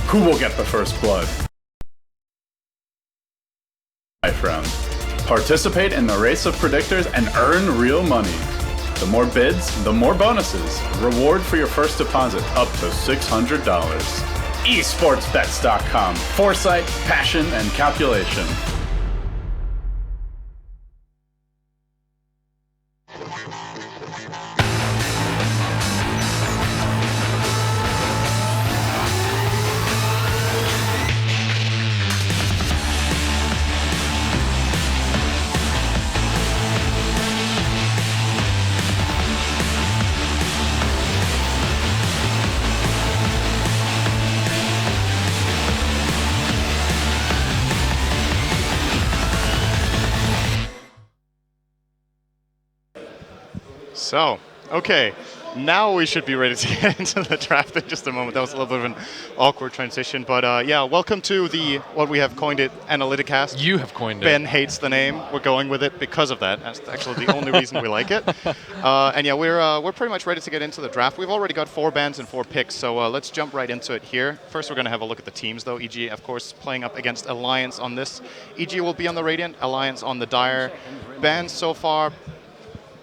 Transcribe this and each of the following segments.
Who will get the first blood? Life round. Participate in the race of predictors and earn real money. The more bids, the more bonuses. Reward for your first deposit up to $600. esportsbets.com. Foresight, passion, and calculation. So, okay, now we should be ready to get into the draft in just a moment. That was a little bit of an awkward transition, but yeah, welcome to the, what we have coined it, Analyticast. You have coined Ben hates the name. We're going with it because of that. That's actually the only reason we like it. And yeah, we're pretty much ready to get into the draft. We've already got 4 bans and 4 picks, so let's jump right into it here. First, we're going to have a look at the teams, though. EG, of course, playing up against Alliance on this. EG will be on the Radiant, Alliance on the Dire. Bans so far,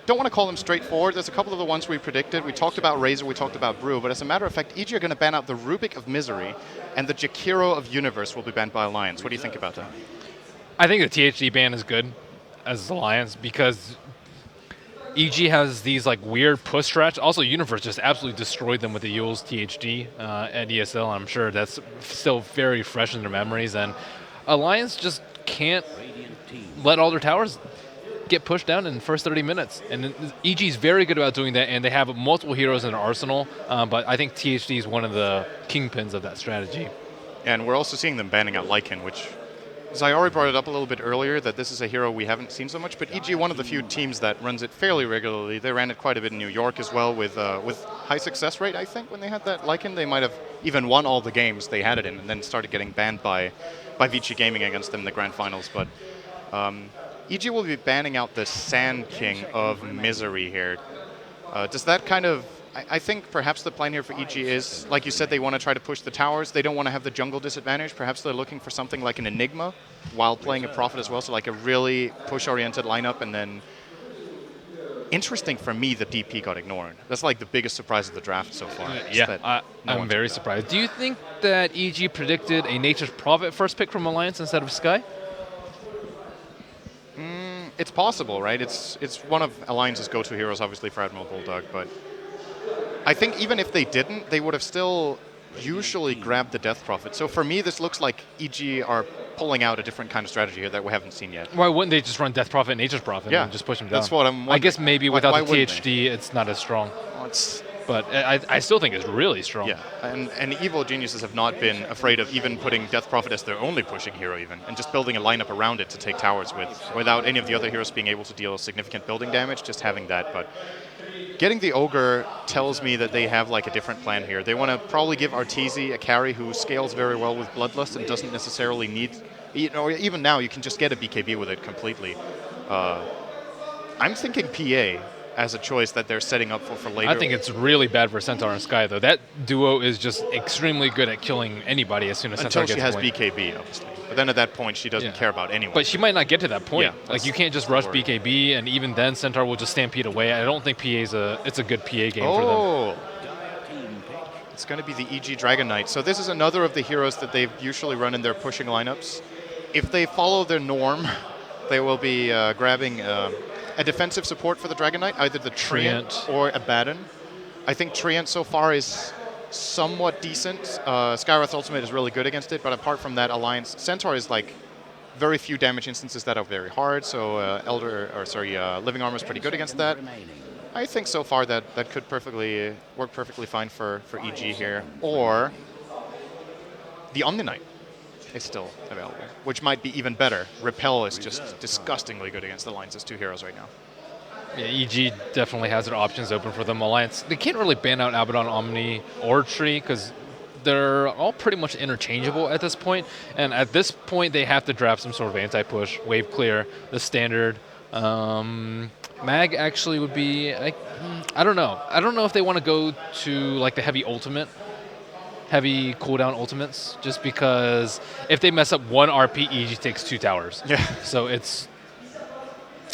don't want to call them straightforward. There's a couple of the ones we predicted. We talked about Razor, we talked about Brew, but as a matter of fact, EG are going to ban out the Rubik of Misery, and the Jakiro of Universe will be banned by Alliance. What do you think about that? I think the THD ban is good as Alliance because EG has these like weird push strats. Also, Universe just absolutely destroyed them with the Yule's THD at ESL. I'm sure that's still very fresh in their memories, and Alliance just can't let all their towers get pushed down in the first 30 minutes. And EG is very good about doing that, and they have multiple heroes in their arsenal, but I think THD is one of the kingpins of that strategy. And we're also seeing them banning out Lycan, which, as I already brought it up a little bit earlier, that this is a hero we haven't seen so much, but EG, one of the few teams that runs it fairly regularly. They ran it quite a bit in New York as well with high success rate, I think, when they had that Lycan. They might have even won all the games they had it in and then started getting banned by Vici Gaming against them in the grand finals. But EG will be banning out the Sand King of Misery here. Does that kind of... I think perhaps the plan here for EG is, like you said, they want to try to push the towers. They don't want to have the jungle disadvantage. Perhaps they're looking for something like an Enigma while playing a Prophet as well, so like a really push-oriented lineup. And then, interesting for me, the DP got ignored. That's like the biggest surprise of the draft so far. Yeah, I'm very surprised. Do you think that EG predicted a Nature's Prophet first pick from Alliance instead of Sky? It's possible, right? It's one of Alliance's go-to heroes, obviously, for Admiral Bulldog, but I think even if they didn't, they would have still usually grabbed the Death Prophet. So for me, this looks like EG are pulling out a different kind of strategy here that we haven't seen yet. Why wouldn't they just run Death Prophet and Nature's Prophet and just push him down? That's what I'm wondering. I guess maybe without why the THD, it's not as strong. Well, but I still think it's really strong. Yeah, and evil geniuses have not been afraid of even putting Death Prophet as their only pushing hero even, and just building a lineup around it to take towers with, without any of the other heroes being able to deal significant building damage, just having that. But getting the Ogre tells me that they have like a different plan here. They want to probably give Arteezy a carry who scales very well with Bloodlust and doesn't necessarily need, even now you can just get a BKB with it completely. I'm thinking PA as a choice that they're setting up for later. I think it's really bad for Centaur and Sky, though. That duo is just extremely good at killing anybody as soon as Centaur gets Until she has BKB, obviously. But then at that point, she doesn't care about anyone. But she might not get to that point. Yeah, like, you can't just rush BKB, and even then, Centaur will just stampede away. I don't think it's a good PA game for them. It's going to be the EG Dragon Knight. So this is another of the heroes that they've usually run in their pushing lineups. If they follow their norm, they will be grabbing a defensive support for the Dragon Knight, either the Treant or Abaddon. I think Treant so far is somewhat decent. Skywrath's ultimate is really good against it, but apart from that, Alliance Centaur is like very few damage instances that are very hard. So Living Armor is pretty good against that. I think so far that could work perfectly fine for EG here, or the Omni Knight is still available, which might be even better. Repel is just disgustingly good against Alliance's 2 heroes right now. Yeah, EG definitely has their options open for them. Alliance, they can't really ban out Abaddon, Omni, or Tree because they're all pretty much interchangeable at this point. And at this point, they have to draft some sort of anti-push, wave clear, the standard. Mag actually would be, I don't know. I don't know if they want to go to like the heavy ultimate heavy cooldown ultimates, just because if they mess up one RP, EG takes 2 towers. Yeah. So it's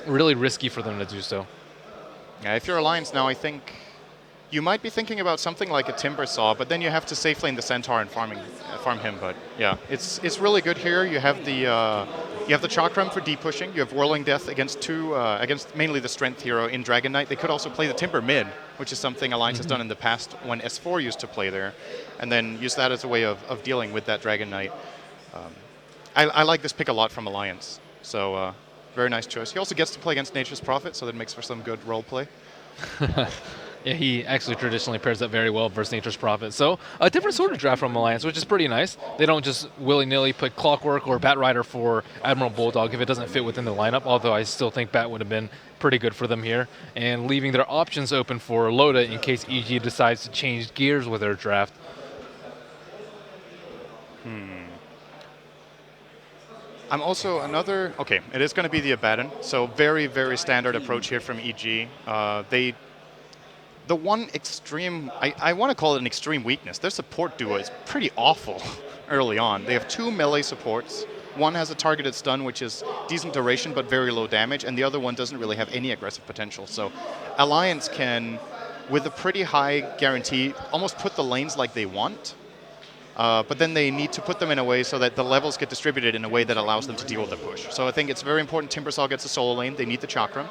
really risky for them to do so. Yeah, if you're Alliance now, I think you might be thinking about something like a Timber Saw, but then you have to safe lane the Centaur and farm him. But yeah, it's really good here. You have the Chakram for deep pushing. You have Whirling Death against against mainly the Strength hero in Dragon Knight. They could also play the Timber mid, which is something Alliance has done in the past when S4 used to play there, and then use that as a way of dealing with that Dragon Knight. I like this pick a lot from Alliance. So very nice choice. He also gets to play against Nature's Prophet, so that makes for some good role play. Yeah, he actually traditionally pairs up very well versus Nature's Prophet. So a different sort of draft from Alliance, which is pretty nice. They don't just willy-nilly put Clockwork or Bat Rider for Admiral Bulldog if it doesn't fit within the lineup, although I still think Bat would have been pretty good for them here. And leaving their options open for Loda in case EG decides to change gears with their draft. I'm also okay, it is going to be the Abaddon. So very, very standard approach here from EG. The one extreme, I want to call it an extreme weakness, their support duo is pretty awful early on. They have 2 melee supports. One has a targeted stun, which is decent duration but very low damage, and the other one doesn't really have any aggressive potential. So Alliance can, with a pretty high guarantee, almost put the lanes like they want. But then they need to put them in a way so that the levels get distributed in a way that allows them to deal with the push. So I think it's very important Timbersaw gets a solo lane. They need the Chakram.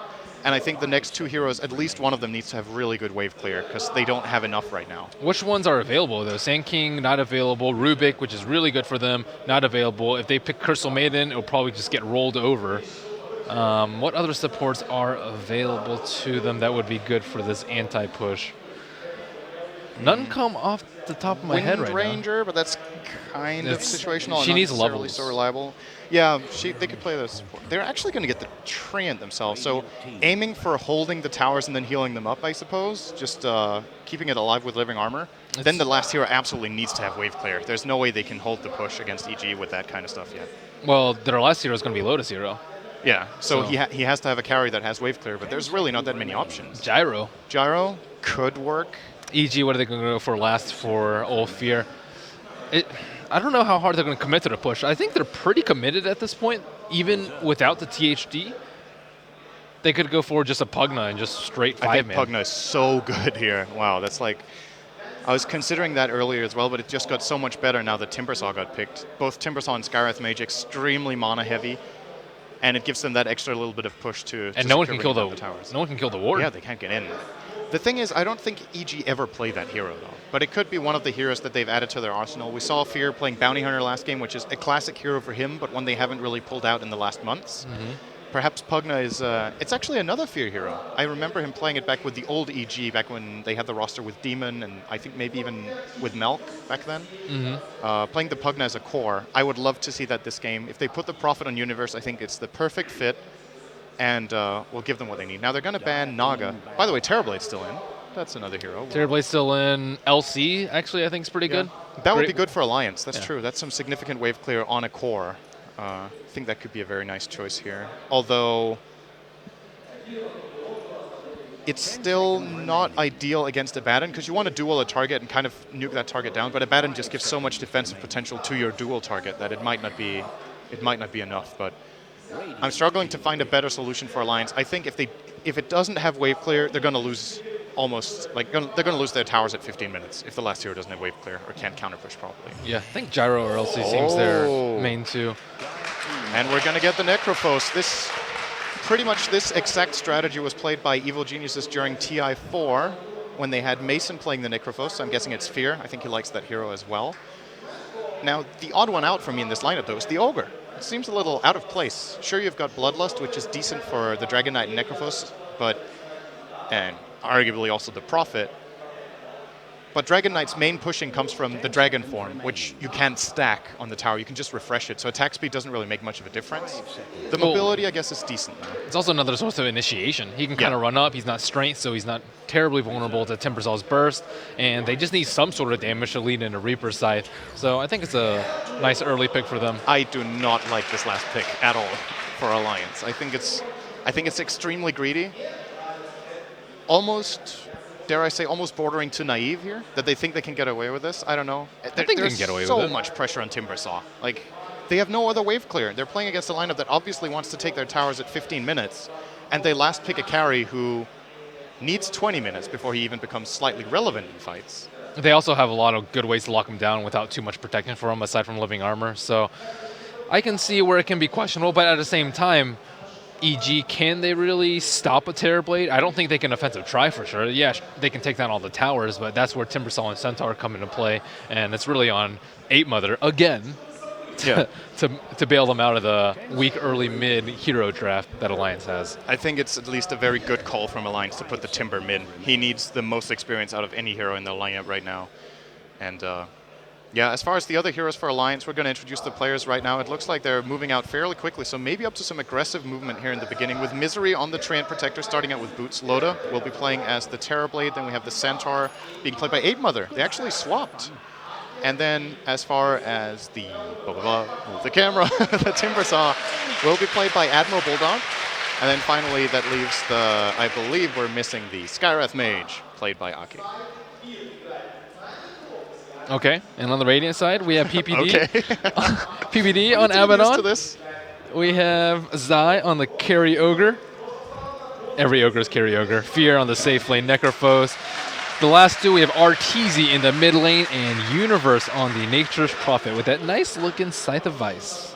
And I think the next 2 heroes, at least one of them needs to have really good wave clear because they don't have enough right now. Which ones are available, though? Sand King, not available. Rubik, which is really good for them, not available. If they pick Crystal Maiden, it'll probably just get rolled over. What other supports are available to them that would be good for this anti-push? None come off the top of my head right Ranger, but that's kind of situational. She needs not necessarily levels. So reliable. Yeah, they could play those. They're actually going to get the Treant themselves. So aiming for holding the towers and then healing them up, I suppose. Just keeping it alive with living armor. Then the last hero absolutely needs to have wave clear. There's no way they can hold the push against EG with that kind of stuff yet. Well, their last hero is going to be Lotus Hero. Yeah, so he has to have a carry that has wave clear, but there's really not that many options. Gyro. Gyro could work. EG, what are they going to go for last for Ulfir? I don't know how hard they're going to commit to the push. I think they're pretty committed at this point, even without the THD. They could go for just a Pugna and just straight 5-man. I think Pugna is so good here. Wow, that's like... I was considering that earlier as well, but it just got so much better now that Timbersaw got picked. Both Timbersaw and Skywrath Mage extremely mana heavy, and it gives them that extra little bit of push to. And no one can kill the towers. No one can kill the ward. Yeah, they can't get in. The thing is, I don't think EG ever played that hero though, but it could be one of the heroes that they've added to their arsenal. We saw Fear playing Bounty Hunter last game, which is a classic hero for him, but one they haven't really pulled out in the last months. Perhaps Pugna is, it's actually another Fear hero. I remember him playing it back with the old EG, back when they had the roster with Demon, and I think maybe even with Melk back then. Playing the Pugna as a core, I would love to see that this game. If they put the Prophet on Universe, I think it's the perfect fit, and we'll give them what they need. Now they're going to ban Naga. By the way, Terrorblade's still in. That's another hero. Terrorblade's still in. LC, actually, I think is pretty good. That would be good for Alliance. That's true. That's some significant wave clear on a core. I think that could be a very nice choice here. Although, it's still not ideal against Abaddon because you want to duel a target and kind of nuke that target down, but Abaddon just gives so much defensive potential to your duel target that it might not be enough. But I'm struggling to find a better solution for Alliance. I think if it doesn't have wave clear, they're going to lose they're going to lose their towers at 15 minutes if the last hero doesn't have wave clear or can't counter push properly. Yeah, I think Gyro or LC seems their main two. And we're going to get the Necrophos. Pretty much this exact strategy was played by Evil Geniuses during TI4 when they had Mason playing the Necrophos. So I'm guessing it's Fear. I think he likes that hero as well. Now, the odd one out for me in this lineup, though, is the Ogre. It seems a little out of place. Sure, you've got Bloodlust, which is decent for the Dragon Knight and Necrophos, and arguably also the Prophet. But Dragon Knight's main pushing comes from the Dragon form, which you can't stack on the tower. You can just refresh it, so attack speed doesn't really make much of a difference. The mobility, I guess, is decent. It's also another source of initiation. He can kind of run up. He's not strength, so he's not terribly vulnerable to Timbersaw's burst, and they just need some sort of damage to lead into Reaper's Scythe. So I think it's a nice early pick for them. I do not like this last pick at all for Alliance. I think it's extremely greedy. Almost dare I say, almost bordering to naive here, that they think they can get away with this. I don't know. I think they can get away with it. There's so much pressure on Timbersaw. Like, they have no other wave clear. They're playing against a lineup that obviously wants to take their towers at 15 minutes, and they last pick a carry who needs 20 minutes before he even becomes slightly relevant in fights. They also have a lot of good ways to lock him down without too much protection for him, aside from living armor. So I can see where it can be questionable, but at the same time, EG, can they really stop a Terrorblade? I don't think they can offensive try for sure. Yeah, they can take down all the towers, but that's where Timbersaw and Centaur come into play, and it's really on 8-Mother again to bail them out of the weak early mid hero draft that Alliance has. I think it's at least a very good call from Alliance to put the Timber mid. He needs the most experience out of any hero in the lineup right now. And yeah, as far as the other heroes for Alliance, we're going to introduce the players right now. It looks like they're moving out fairly quickly, so maybe up to some aggressive movement here in the beginning. With Misery on the Treant Protector, starting out with Boots. Loda will be playing as the Terrorblade. Then we have the Centaur being played by 8-Mother. They actually swapped. And then as far as the move the camera, the Timbersaw will be played by Admiral Bulldog. And then finally, that leaves the, I believe we're missing the Skywrath Mage, played by Aki. Okay, and on the Radiant side, we have PPD. Okay. PPD on Abaddon. To this. We have Zai on the Carry Ogre. Every Ogre is Carry Ogre. Fear on the safe lane, Necrophos. The last two, we have Arteezy in the mid lane and Universe on the Nature's Prophet with that nice looking Scythe of Vice.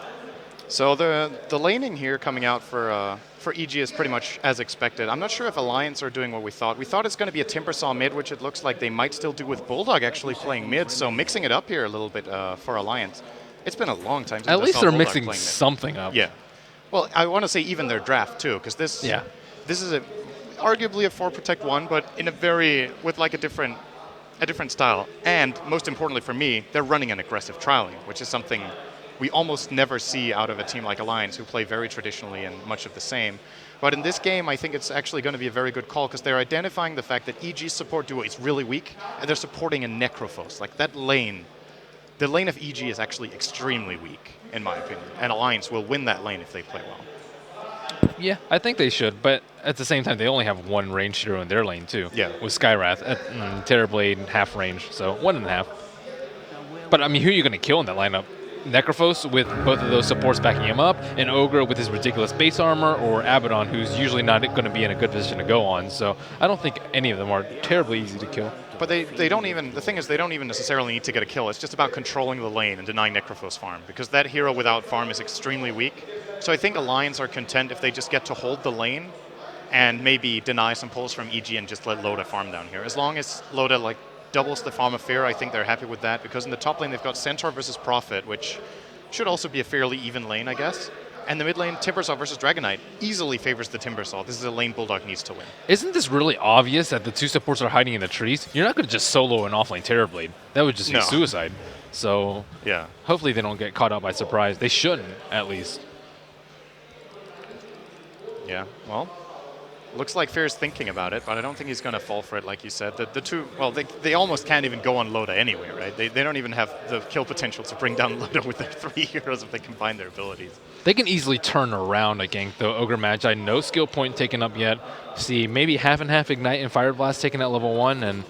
So the laning here coming out for EG is pretty much as expected. I'm not sure if Alliance are doing what we thought. We thought it's going to be a Timbersaw mid, which it looks like they might still do with Bulldog actually playing mid, so mixing it up here a little bit for Alliance. It's been a long time since At I least saw they're Bulldog mixing playing mid. something up. Yeah. Well, I want to say even their draft too, because this is arguably a 4 Protect 1, but in with like a different style. And most importantly for me, they're running an aggressive trialing, which is something we almost never see out of a team like Alliance, who play very traditionally and much of the same. But in this game, I think it's actually going to be a very good call, because they're identifying the fact that EG's support duo is really weak, and they're supporting a Necrophos. Like, that lane, the lane of EG is actually extremely weak, in my opinion. And Alliance will win that lane if they play well. Yeah, I think they should, but at the same time, they only have one ranged hero in their lane, too. Yeah. With Skywrath, Terrorblade, half range, so 1.5. But, I mean, who are you going to kill in that lineup? Necrophos with both of those supports backing him up, and Ogre with his ridiculous base armor, or Abaddon, who's usually not going to be in a good position to go on. So I don't think any of them are terribly easy to kill. But they don't even, the thing is, they don't even necessarily need to get a kill. It's just about controlling the lane and denying Necrophos farm, because that hero without farm is extremely weak. So I think Alliance are content if they just get to hold the lane and maybe deny some pulls from EG and just let Loda farm down here. As long as Loda like doubles the farm of Fear, I think they're happy with that, because in the top lane they've got Centaur versus Prophet, which should also be a fairly even lane, I guess. And the mid lane, Timbersaw versus Dragon Knight, easily favors the Timbersaw. This is a lane Bulldog needs to win. Isn't this really obvious that the two supports are hiding in the trees? You're not going to just solo an offlane Terrorblade. That would just be suicide. So yeah, hopefully they don't get caught out by surprise. They shouldn't, at least. Yeah, well, looks like Fear's thinking about it, but I don't think he's going to fall for it, like you said. The two, well, they almost can't even go on Loda anyway, right? They don't even have the kill potential to bring down Loda with their 3 heroes if they combine their abilities. They can easily turn around a gank, though. Ogre Magi, no skill point taken up yet. See, maybe half and half Ignite and Fire Blast taken at level 1, and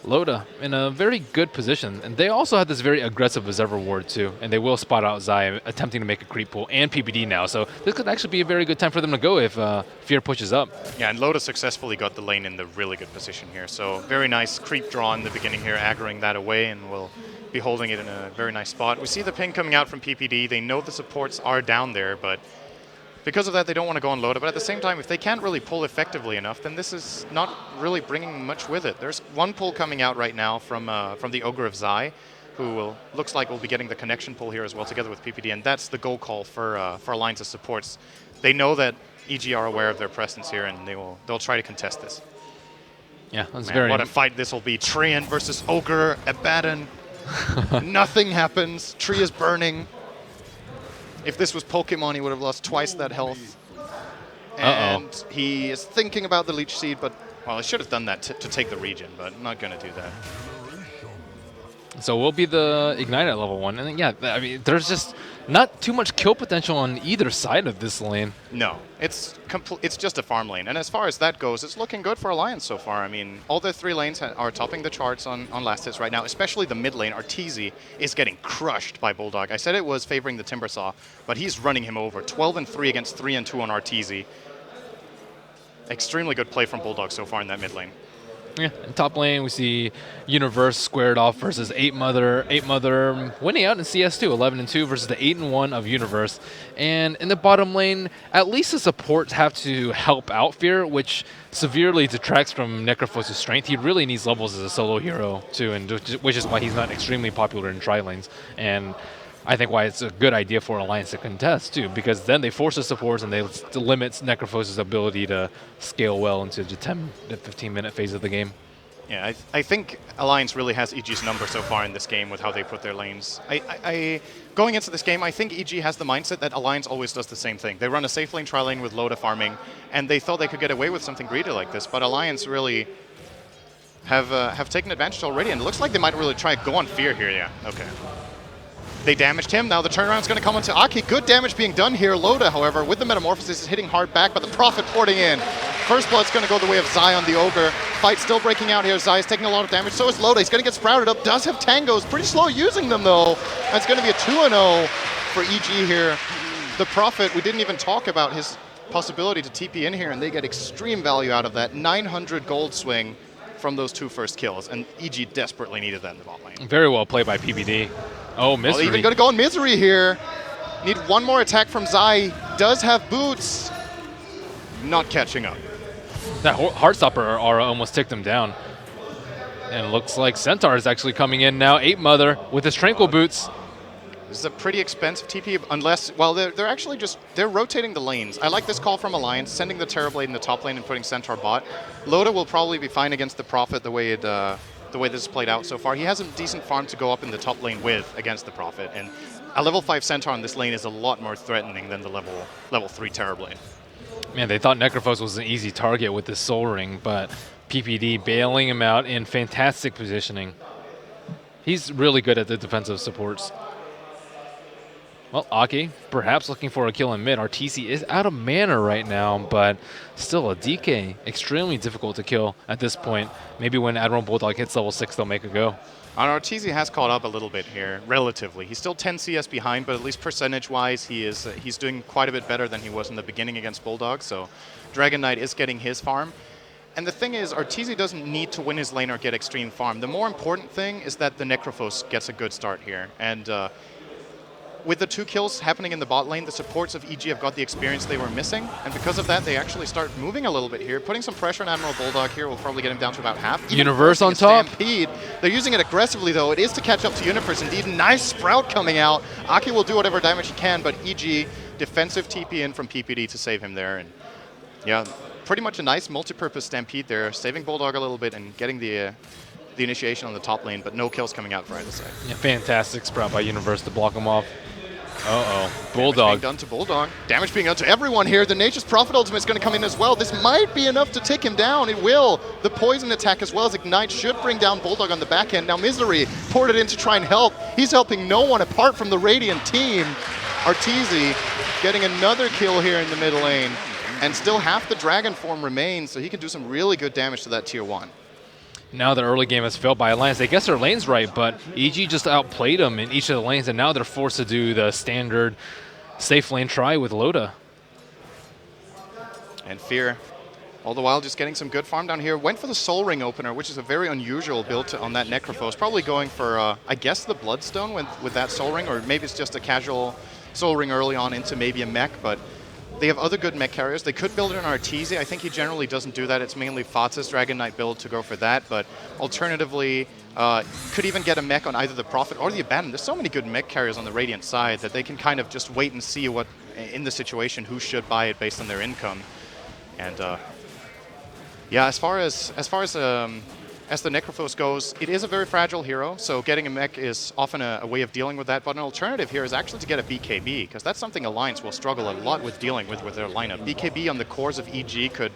Loda in a very good position. And they also have this very aggressive Observer Ward, too, and they will spot out Zai attempting to make a creep pool and PPD now. So this could actually be a very good time for them to go if Fear pushes up. Yeah, and Loda successfully got the lane in the really good position here. So very nice creep draw in the beginning here, aggroing that away, and we'll be holding it in a very nice spot. We see the ping coming out from PPD. They know the supports are down there, but because of that, they don't want to go on Loda. But at the same time, if they can't really pull effectively enough, then this is not really bringing much with it. There's one pull coming out right now from the Ogre of Zai, who looks like will be getting the connection pull here as well, together with PPD, and that's the goal call for Alliance of supports. They know that EG are aware of their presence here, and they'll try to contest this. Yeah, that's Man, very. What a fight this will be! Treant versus Ogre, Abaddon. Nothing happens. Tree is burning. If this was Pokemon, he would have lost twice that health. And he is thinking about the Leech Seed, but, well, he should have done that to take the region, but I'm not going to do that. So we'll be the Ignite at level 1. And then, yeah, I mean, there's just not too much kill potential on either side of this lane. No, it's just a farm lane. And as far as that goes, it's looking good for Alliance so far. I mean, all the 3 lanes are topping the charts on last hits right now, especially the mid lane. Arteezy is getting crushed by Bulldog. I said it was favoring the Timbersaw, but he's running him over. 12-3 against 3-2 on Arteezy. Extremely good play from Bulldog so far in that mid lane. Yeah, in top lane, we see Universe squared off versus 8 Mother. 8 Mother winning out in CS2, 11-2 versus the 8-1 of Universe. And in the bottom lane, at least the supports have to help out Fear, which severely detracts from Necrophos' strength. He really needs levels as a solo hero, too, and which is why he's not extremely popular in tri lanes. And I think why it's a good idea for Alliance to contest, too, because then they force the supports and they limit Necrophos' ability to scale well into the 10 to 15-minute phase of the game. Yeah, I think Alliance really has EG's number so far in this game with how they put their lanes. Going into this game, I think EG has the mindset that Alliance always does the same thing. They run a safe lane, tri lane with Loda farming, and they thought they could get away with something greedy like this, but Alliance really have taken advantage already, and it looks like they might really try to go on Fear here, yeah. Okay. They damaged him. Now the turnaround's going to come onto Aki. Good damage being done here. Loda, however, with the Metamorphosis is hitting hard back, but the Prophet porting in. First Blood's going to go the way of Zion, the Ogre. Fight still breaking out here. Zai is taking a lot of damage. So is Loda. He's going to get sprouted up. Does have tangos. Pretty slow using them, though. That's going to be a 2-0 for EG here. The Prophet, we didn't even talk about his possibility to TP in here, and they get extreme value out of that. 900 gold swing from those 2 first kills, and EG desperately needed that in the bot lane. Very well played by PBD. Oh, Misery. Well, even going to go on Misery here. Need one more attack from Zai. Does have boots. Not catching up. That Heartstopper aura almost ticked him down. And it looks like Centaur is actually coming in now. 8 Mother with his Tranquil Boots. This is a pretty expensive TP unless, well, they're actually just, they're rotating the lanes. I like this call from Alliance, sending the Terrorblade in the top lane and putting Centaur bot. Loda will probably be fine against the Prophet the way this is played out so far. He has a decent farm to go up in the top lane with against the Prophet, and a level 5 Centaur on this lane is a lot more threatening than the level 3 Terrorblade. Man, they thought Necrophos was an easy target with this Soul Ring, but PPD bailing him out in fantastic positioning. He's really good at the defensive supports. Well, Aki, perhaps looking for a kill in mid. Arteezy is out of mana right now, but still a DK. Extremely difficult to kill at this point. Maybe when Admiral Bulldog hits level 6, they'll make a go. Arteezy has caught up a little bit here, relatively. He's still 10 CS behind, but at least percentage-wise, he's doing quite a bit better than he was in the beginning against Bulldog, so Dragon Knight is getting his farm. And the thing is, Arteezy doesn't need to win his lane or get extreme farm. The more important thing is that the Necrophos gets a good start here. And with the 2 kills happening in the bot lane, the supports of EG have got the experience they were missing, and because of that, they actually start moving a little bit here. Putting some pressure on Admiral Bulldog here will probably get him down to about half. Even Universe on top. Stampede. They're using it aggressively, though. It is to catch up to Universe. Indeed, nice Sprout coming out. Aki will do whatever damage he can, but EG, defensive TP in from PPD to save him there. And yeah, pretty much a nice multi-purpose Stampede there, saving Bulldog a little bit and getting the initiation on the top lane, but no kills coming out for either side. Yeah, fantastic Sprout by Universe to block him off. Uh-oh. Bulldog. Damage being done to Bulldog. Damage being done to everyone here. The Nature's Prophet ultimate is going to come in as well. This might be enough to take him down. It will. The poison attack as well as Ignite should bring down Bulldog on the back end. Now Misery poured it in to try and help. He's helping no one apart from the Radiant team. Arteezy getting another kill here in the mid lane. And still half the Dragon form remains, so he can do some really good damage to that tier 1. Now the early game has failed by Alliance. They guess their lane's right, but EG just outplayed them in each of the lanes, and now they're forced to do the standard safe lane try with Loda. And Fear, all the while just getting some good farm down here. Went for the Soul Ring opener, which is a very unusual build on that Necrophos. Probably going for, I guess, the Bloodstone with that Soul Ring, or maybe it's just a casual Soul Ring early on into maybe a mech, but they have other good mech carriers. They could build it on Arteezy. I think he generally doesn't do that. It's mainly Fatz's Dragon Knight build to go for that. But alternatively, could even get a mech on either the Prophet or the Abandoned. There's so many good mech carriers on the Radiant side that they can kind of just wait and see what, in the situation, who should buy it based on their income. And yeah, as far as the Necrophos goes, it is a very fragile hero, so getting a mech is often a way of dealing with that, but an alternative here is actually to get a BKB, because that's something Alliance will struggle a lot with dealing with their lineup. BKB on the cores of EG could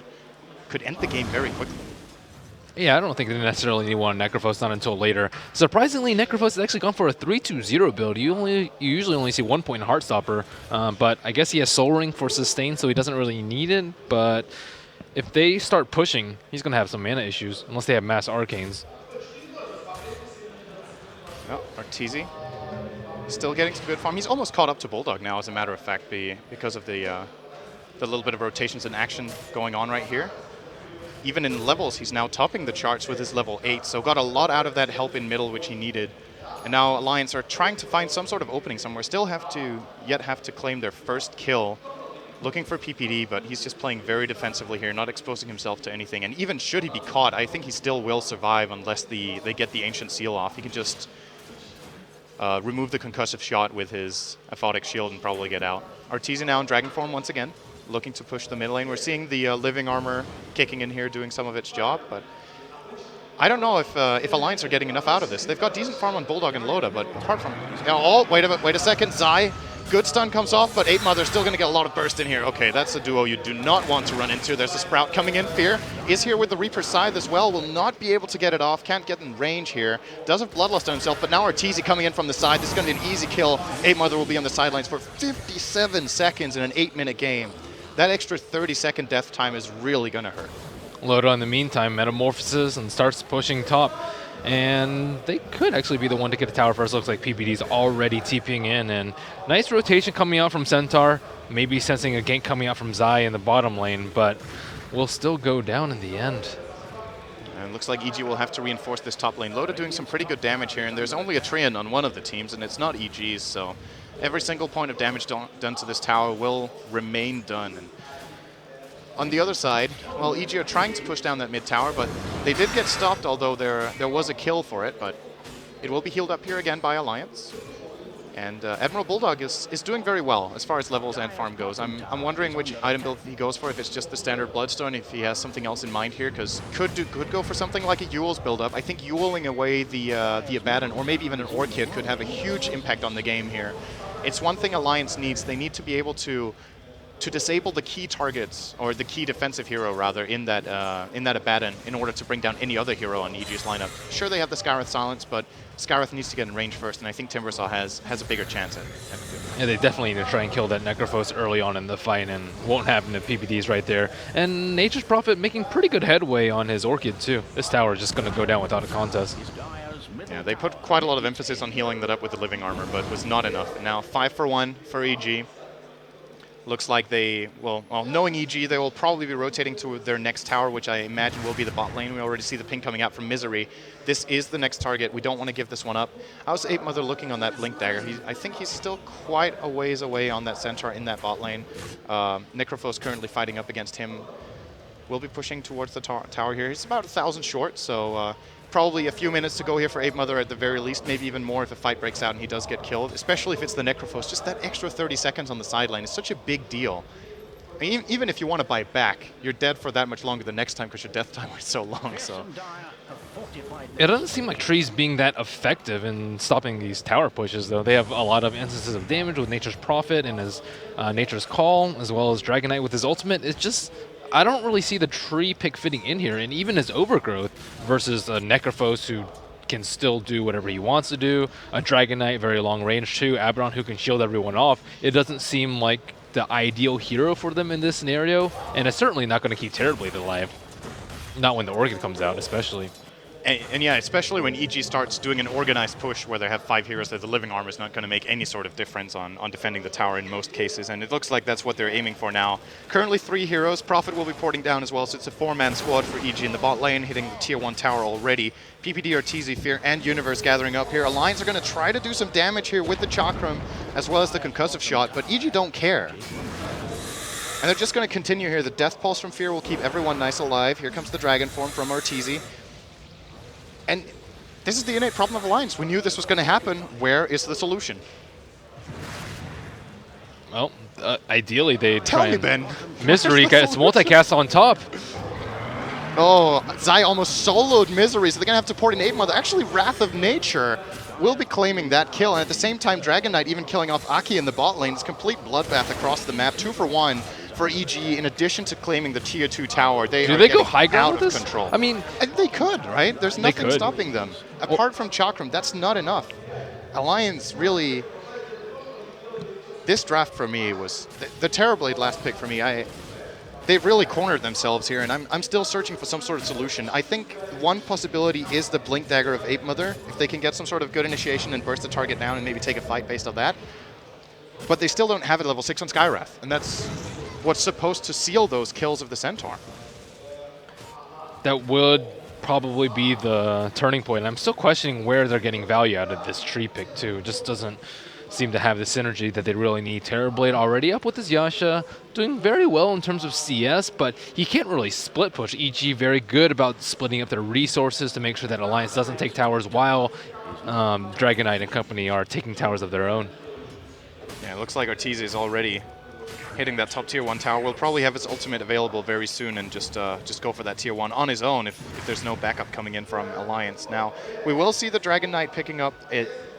end the game very quickly. Yeah, I don't think they necessarily need one on Necrophos, not until later. Surprisingly, Necrophos has actually gone for a 3-2-0 build. You usually only see 1 point in Heartstopper, but I guess he has Soul Ring for sustain, so he doesn't really need it. But if they start pushing, he's going to have some mana issues, unless they have Mass Arcanes. Oh, Arteezy still getting some good farm. He's almost caught up to Bulldog now, as a matter of fact, because of the little bit of rotations and action going on right here. Even in levels, he's now topping the charts with his level 8, so got a lot out of that help in middle, which he needed. And now Alliance are trying to find some sort of opening somewhere. Still have to claim their first kill, looking for PPD, but he's just playing very defensively here, not exposing himself to anything. And even should he be caught, I think he still will survive unless they get the Ancient Seal off. He can just remove the concussive shot with his Aphotic Shield and probably get out. Arteezy now in Dragon Form once again, looking to push the mid lane. We're seeing the Living Armor kicking in here, doing some of its job, but I don't know if Alliance are getting enough out of this. They've got decent farm on Bulldog and Loda, but apart from... Oh, wait a second, Zai. Good stun comes off, but 8 Mother's still going to get a lot of burst in here. Okay, that's a duo you do not want to run into. There's a Sprout coming in. Fear is here with the Reaper Scythe as well. Will not be able to get it off. Can't get in range here. Does have Bloodlust on himself, but now Arteezy coming in from the side. This is going to be an easy kill. 8 Mother will be on the sidelines for 57 seconds in an 8-minute game. That extra 30-second death time is really going to hurt. Loda, in the meantime, metamorphoses and starts pushing top. And they could actually be the one to get a tower first. Looks like PPD's already TPing in. And nice rotation coming out from Centaur. Maybe sensing a gank coming out from Zai in the bottom lane, but will still go down in the end. And looks like EG will have to reinforce this top lane. Loda doing some pretty good damage here, and there's only a Treant on one of the teams, and it's not EG's, so every single point of damage done to this tower will remain done. And on the other side, well, EG are trying to push down that mid tower, but they did get stopped, although there was a kill for it, but it will be healed up here again by Alliance. And Admiral Bulldog is doing very well as far as levels and farm goes. I'm wondering which item build he goes for, if it's just the standard Bloodstone, if he has something else in mind here, because could go for something like a Yule's build-up. I think Yuling away the Abaddon, or maybe even an Orchid, could have a huge impact on the game here. It's one thing Alliance needs. They need to be able to disable the key targets, or the key defensive hero rather, in that Abaddon in order to bring down any other hero on EG's lineup. Sure, they have the Scarith Silence, but Scarith needs to get in range first, and I think Timbersaw has a bigger chance at it. Yeah, they definitely need to try and kill that Necrophos early on in the fight, and won't happen if PPD's right there. And Nature's Prophet making pretty good headway on his Orchid too. This tower is just going to go down without a contest. Yeah, they put quite a lot of emphasis on healing that up with the Living Armor, but was not enough. And now 5 for 1 for EG. Looks like they, well, knowing EG, they will probably be rotating to their next tower, which I imagine will be the bot lane. We already see the ping coming out from Misery. This is the next target. We don't want to give this one up. How's 8 Mother looking on that Blink Dagger? I think he's still quite a ways away on that Centaur in that bot lane. Necrophos currently fighting up against him. Will be pushing towards the tower here. He's about 1,000 short, so probably a few minutes to go here for 8 Mother at the very least, maybe even more if a fight breaks out and he does get killed, especially if it's the Necrophos. Just that extra 30 seconds on the sideline is such a big deal. I mean, even if you want to buy back, you're dead for that much longer the next time because your death timer is so long. So it doesn't seem like Trees being that effective in stopping these tower pushes, though. They have a lot of instances of damage with Nature's Prophet and his Nature's Call, as well as Dragon Knight with his ultimate. It's just, I don't really see the tree pick fitting in here, and even his Overgrowth versus a Necrophos who can still do whatever he wants to do, a Dragon Knight, very long range too, Abaddon who can shield everyone off. It doesn't seem like the ideal hero for them in this scenario, and it's certainly not going to keep Terrorblade alive. Not when the Orchid comes out, especially. And yeah, especially when EG starts doing an organized push where they have 5 heroes, that the Living Armor is not going to make any sort of difference on defending the tower in most cases, and it looks like that's what they're aiming for now. Currently 3 heroes, Prophet will be porting down as well, so it's a 4-man squad for EG in the bot lane, hitting the tier 1 tower already. PPD, Arteezy, Fear, and Universe gathering up here. Alliance are going to try to do some damage here with the Chakram, as well as the concussive shot, but EG don't care. And they're just going to continue here. The Death Pulse from Fear will keep everyone nice alive. Here comes the Dragon Form from Arteezy. And this is the innate problem of Alliance. We knew this was going to happen. Where is the solution? Well, ideally they Tell me, Ben. Misery gets multicast on top. Oh, Zai almost soloed Misery, so they're going to have to port an 8 Mother. Actually, Wrath of Nature will be claiming that kill, and at the same time, Dragon Knight even killing off Aki in the bot lane. It's complete bloodbath across the map. 2 for 1 for EG, in addition to claiming the tier 2 tower, they Do are they go getting high ground out with of this? control. I mean, And they could, right? There's They nothing could. stopping them. Apart from Chakram, that's not enough. Alliance really... This draft for me was... The Terrorblade last pick for me, they've really cornered themselves here, and I'm still searching for some sort of solution. I think one possibility is the Blink Dagger of Ape Mother, if they can get some sort of good initiation and burst the target down and maybe take a fight based on that. But they still don't have it level 6 on Skywrath, and that's what's supposed to seal those kills of the Centaur. that would probably be the turning point. I'm still questioning where they're getting value out of this tree pick, too. It just doesn't seem to have the synergy that they really need. Terrorblade already up with his Yasha, doing very well in terms of CS, but he can't really split push. EG very good about splitting up their resources to make sure that Alliance doesn't take towers while Dragon Knight and company are taking towers of their own. Yeah, it looks like Arteezy is already hitting that top tier 1 tower. Will probably have his ultimate available very soon and just go for that tier 1 on his own if there's no backup coming in from Alliance. Now, we will see the Dragon Knight picking up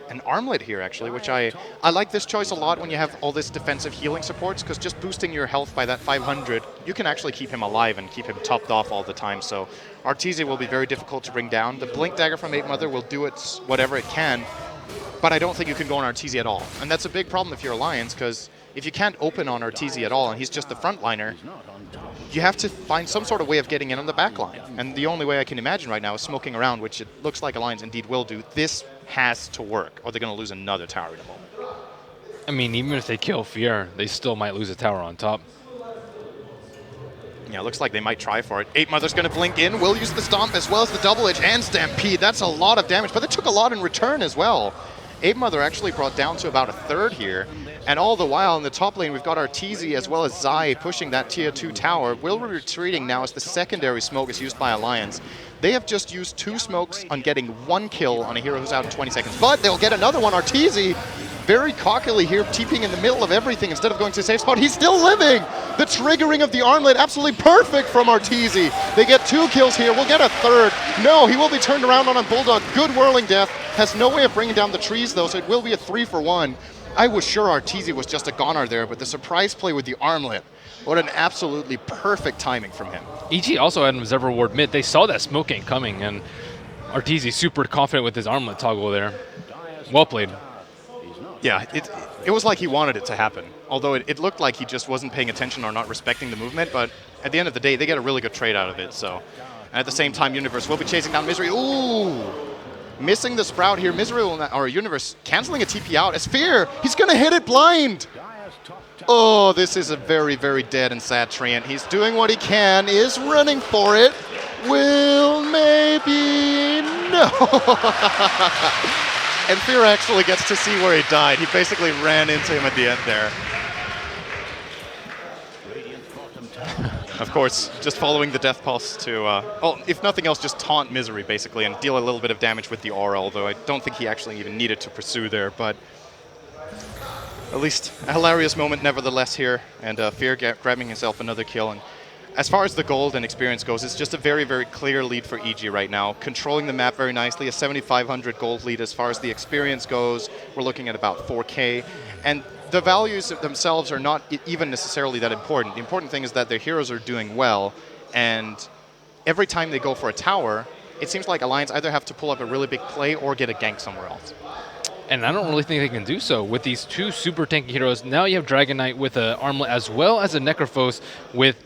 an armlet here, actually, which I like this choice a lot when you have all this defensive healing supports, because just boosting your health by that 500, you can actually keep him alive and keep him topped off all the time. So Arteezy will be very difficult to bring down. The Blink Dagger from Ape Mother will do its whatever it can, but I don't think you can go on Arteezy at all. And that's a big problem if you're Alliance, because if you can't open on Arteezy at all and he's just the frontliner, you have to find some sort of way of getting in on the back line. And the only way I can imagine right now is smoking around, which it looks like Alliance indeed will do. This has to work, or they're going to lose another tower in a moment. I mean, even if they kill Fear, they still might lose a tower on top. Yeah, it looks like they might try for it. Ape Mother's going to blink in, will use the Stomp as well as the Double Edge and Stampede. That's a lot of damage, but they took a lot in return as well. Ape Mother actually brought down to about a third here. And all the while in the top lane, we've got Arteezy as well as Zai pushing that tier 2 tower. Will be retreating now as the secondary smoke is used by Alliance. They have just used 2 smokes on getting 1 kill on a hero who's out in 20 seconds. But they'll get another one. Arteezy very cockily here, TPing in the middle of everything instead of going to a safe spot. He's still living! The triggering of the armlet, absolutely perfect from Arteezy. They get 2 kills here. We'll get a third. No, he will be turned around on a Bulldog. Good whirling death. Has no way of bringing down the trees, though, so it will be a 3-for-1. I was sure Arteezy was just a goner there, but the surprise play with the armlet, what an absolutely perfect timing from him. EG also had an observer ward mid. They saw that smoke ain't coming, and Arteezy super confident with his armlet toggle there. Well played. Yeah, it was like he wanted it to happen, although it looked like he just wasn't paying attention or not respecting the movement, but at the end of the day, they get a really good trade out of it. So, and at the same time, Universe will be chasing down Misery. Ooh! Missing the Sprout here. Misery will not, or Universe canceling a TP out as Fear. He's going to hit it blind. Oh, this is a very, very dead and sad Treant. He's doing what he can, is running for it. Will maybe no. And Fear actually gets to see where he died. He basically ran into him at the end there. Of course, just following the Death Pulse to, well, if nothing else, just taunt Misery, basically, and deal a little bit of damage with the aura, although I don't think he actually even needed to pursue there, but at least a hilarious moment nevertheless here, and Fear grabbing himself another kill. And as far as the gold and experience goes, it's just a very, very clear lead for EG right now, controlling the map very nicely, a 7,500 gold lead. As far as the experience goes, we're looking at about 4K, and the values themselves are not even necessarily that important. The important thing is that their heroes are doing well, and every time they go for a tower, it seems like Alliance either have to pull up a really big play or get a gank somewhere else. And I don't really think they can do so with these 2 super tanky heroes. Now you have Dragon Knight with an armlet as well as a Necrophos with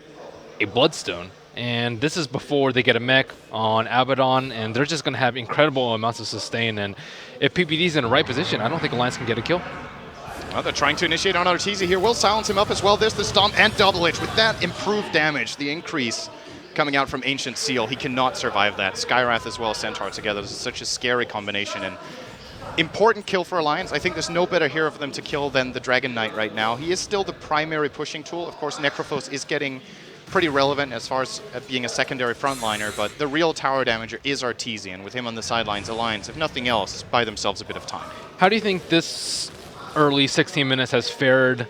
a Bloodstone. And this is before they get a mech on Abaddon, and they're just going to have incredible amounts of sustain. And if PPD's in the right position, I don't think Alliance can get a kill. Well, they're trying to initiate on Arteezy here. Will silence him up as well. There's the Stomp and Double Edge. With that improved damage, the increase coming out from Ancient Seal, he cannot survive that. Skywrath as well as Centaur together. This is such a scary combination. And important kill for Alliance. I think there's no better hero for them to kill than the Dragon Knight right now. He is still the primary pushing tool. Of course, Necrophos is getting pretty relevant as far as being a secondary frontliner, but the real tower damager is Arteezy, and with him on the sidelines, Alliance, if nothing else, buy themselves a bit of time. How do you think this early 16 minutes has fared